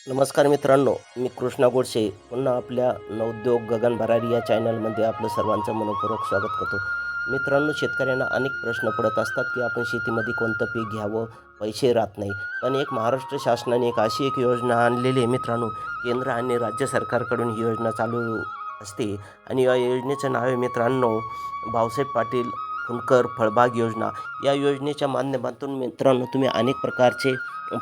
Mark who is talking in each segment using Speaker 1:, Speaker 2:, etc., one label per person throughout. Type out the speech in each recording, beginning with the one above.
Speaker 1: नमस्कार मित्रांनो, मी कृष्णा गोडसे पुन्हा आपल्या नवोद्योग गगन भरारी या चॅनलमध्ये आपलं सर्वांचं मनपूर्वक स्वागत करतो. मित्रांनो, शेतकऱ्यांना अनेक प्रश्न पडत असतात की आपण शेतीमध्ये कोणतं पीक घ्यावं, पैसे राहत नाही. पण एक महाराष्ट्र शासनाने अशी एक योजना आणलेली आहे मित्रांनो. केंद्र आणि राज्य सरकारकडून ही योजना चालू असते आणि या योजनेचं नाव आहे मित्रांनो भाऊसाहेब पाटील फुंडकर फळबाग योजना. या योजनेच्या माध्यमातून मित्रांनो तुम्ही अनेक प्रकारचे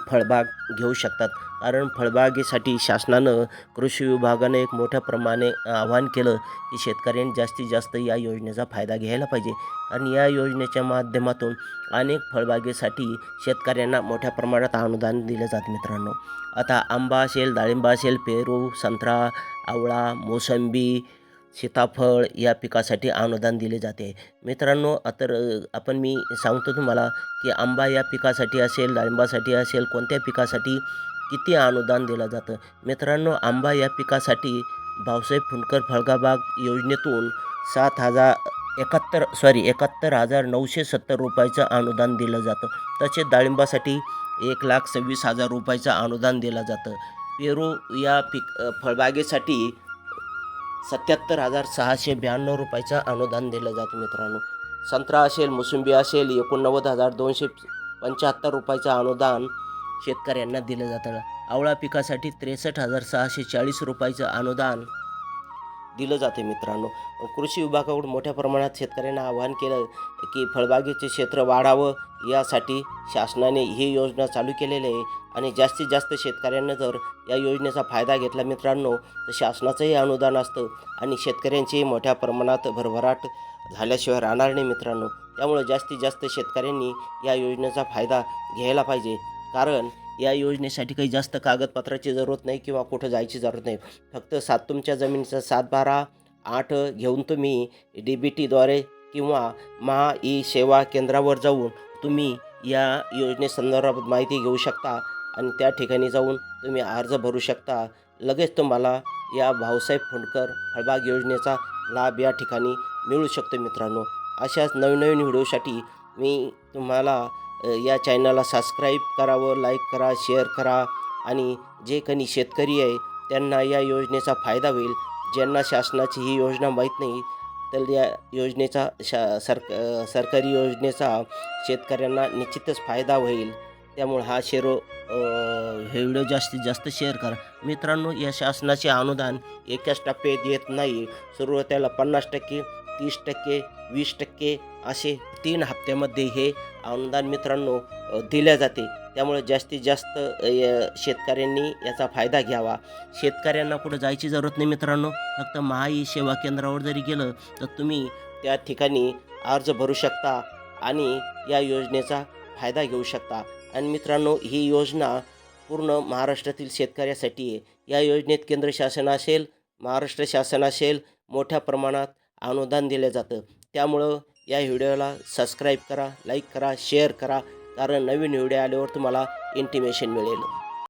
Speaker 1: फळबाग घेऊ शकतात. कारण फळबागेसाठी शासनानं कृषी विभागानं एक मोठ्या प्रमाणे आवाहन केलं की शेतकऱ्यांनी जास्तीत जास्त या योजनेचा फायदा घ्यायला पाहिजे. कारण या योजनेच्या माध्यमातून अनेक फळबागेसाठी शेतकऱ्यांना मोठ्या प्रमाणात अनुदान दिलं जातं मित्रांनो. आता आंबा असेल, डाळिंब असेल, पेरू, संत्रा, आवळा, मोसंबी, सीताफळ या पिकासाठी अनुदान दिले जाते मित्रांनो. तर मी सांगतो तुम्हाला की आंबा या पिकासाठी असेल, डाळिंबासाठी असेल, कोणत्या पिकासाठी किती अनुदान दिलं जातं. मित्रांनो, आंबा या पिकासाठी भाऊसाहेब फुंडकर फळबाग योजनेतून 71,970 रुपयाचं अनुदान दिलं जातं. तसेच डाळिंबासाठी 1,26,000 रुपयाचं अनुदान दिलं जातं. पेरू या फळबागेसाठी 77,692 रुपयाचं अनुदान दिलं जातं मित्रांनो. संत्रा असेल, मोसंबी असेल, 89,275 रुपयाचं अनुदान शेतकऱ्यांना दिलं जातं. आवळा पिकासाठी 63,640 रुपयाचं अनुदान दिलं जाते मित्रांनो. कृषी विभागाकडून मोठ्या प्रमाणात शेतकऱ्यांना आवाहन केलं की फळबागेचे क्षेत्र वाढावं, यासाठी शासनाने ही योजना चालू केलेली आहे. आणि जास्तीत जास्त शेतकऱ्यांना जर या योजनेचा फायदा घेतला मित्रांनो, तर शासनाचंही अनुदान असतं आणि शेतकऱ्यांची मोठ्या प्रमाणात भरभराट झाल्याशिवाय राहणार नाही मित्रांनो. त्यामुळे जास्तीत जास्त शेतकऱ्यांनी या योजनेचा फायदा घ्यायला पाहिजे. कारण या योजनेसाठी काही जास्त कागदपत्राची जरूरत नाही किंवा कुठं जायची जरूरत नाही. फक्त तुमच्या जमिनीचा 7/12/8 घेऊन तुम्ही DBTद्वारे किंवा महा ई सेवा केंद्रावर जाऊन तुम्ही या योजनेसंदर्भात माहिती घेऊ शकता आणि त्या ठिकाणी जाऊन तुम्ही अर्ज भरू शकता. लगेच तुम्हाला या भाऊसाहेब फुंडकर फळबाग योजनेचा लाभ या ठिकाणी मिळू शकतो मित्रांनो. अशाच नवीन व्हिडिओसाठी मी तुम्हाला या चॅनलला सबस्क्राईब करावं, लाईक करा, शेअर करा. आणि जे काही शेतकरी आहे त्यांना या योजनेचा फायदा होईल. ज्यांना शासनाची ही योजना माहीत नाही, तर या योजनेचा सरकारी योजनेचा शेतकऱ्यांना निश्चितच फायदा होईल. त्यामुळे हे व्हिडिओ जास्तीत जास्त शेअर करा मित्रांनो. या शासनाचे अनुदान एकाच टप्प्यात येत नाही. सुरुवातीला 50%, 30%, 20% असे 3 हप्त्यामध्ये हे अनुदान मित्रांनो दिल्या जाते. त्यामुळे जास्तीत जास्त शेतकऱ्यांनी याचा फायदा घ्यावा. शेतकऱ्यांना कुठं जायची जरूरत नाही मित्रांनो. फक्त महा ई सेवा केंद्रावर जरी गेलं तर तुम्ही त्या ठिकाणी अर्ज भरू शकता आणि या योजनेचा फायदा घेऊ शकता. आणि मित्रांनो, ही योजना पूर्ण महाराष्ट्रातील शेतकऱ्यासाठी आहे. या योजनेत केंद्र शासन असेल, महाराष्ट्र शासन असेल, मोठ्या प्रमाणात अनुदान दिलं जातं. त्यामुळं या व्हिडिओला सबस्क्राईब करा, लाईक करा, शेअर करा. कारण नवीन व्हिडिओ आल्यावर तुम्हाला इंटिमेशन मिळेल.